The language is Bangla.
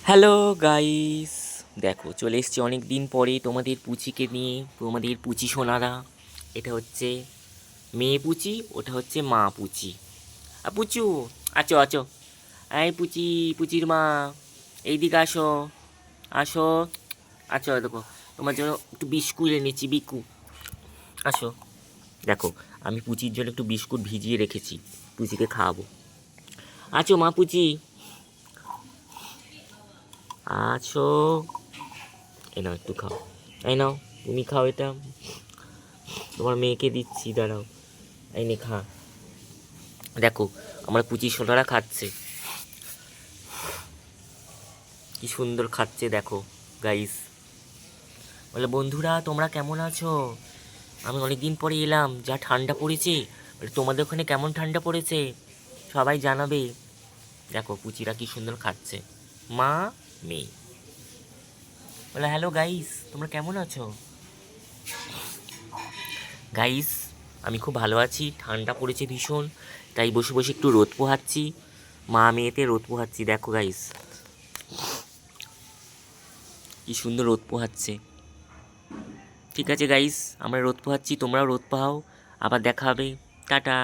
হ্যালো গাইস, দেখো চলে এসেছি অনেক দিন পরে তোমাদের পুচিকে নিয়ে। তোমাদের পুচি সোনারা, এটা হচ্ছে মেয়ে পুচি, ওটা হচ্ছে মা পুচি। পুচু, আছো আছো, এই পুচি, পুচির মা, এইদিকে আসো, আসো, আছো। দেখো তোমার জন্য একটু বিস্কুট এনেছি, বিকু, আসো। দেখো আমি পুচির জন্য একটু বিস্কুট ভিজিয়ে রেখেছি, পুচিকে খাওয়াবো। আছো মা পুচি, আছো। এই নাও একটু খাও, এই নাও, তুমি খাও এটা, তোমার মেয়েকে দিচ্ছি, দাঁড়াও, এই নে খা। দেখো আমার পুচি সোনারা খাচ্ছে, কি সুন্দর খাচ্ছে দেখো গাইস। বলে বন্ধুরা তোমরা কেমন আছো? আমি অনেক দিন পরে এলাম, যা ঠান্ডা পড়েছে। বলে তোমাদের ওখানে কেমন ঠান্ডা পড়েছে সবাই জানাবে। দেখো পুচিরা কি সুন্দর খাচ্ছে, মা মেয়ে। বলে হ্যালো গাইস, তোমরা কেমন আছো? গাইস আমি খুব ভালো আছি, ঠান্ডা পড়েছে ভীষণ, তাই বসে বসে একটু রোদ পোহাচ্ছি। মা মেয়েতে রোদ পোহাচ্ছি, দেখো গাইস কি সুন্দর রোদ পোহাচ্ছে। ঠিক আছে গাইস, আমরা রোদ পোহাচ্ছি, তোমরাও রোদ পোহাও। আবার দেখা হবে, টাটা।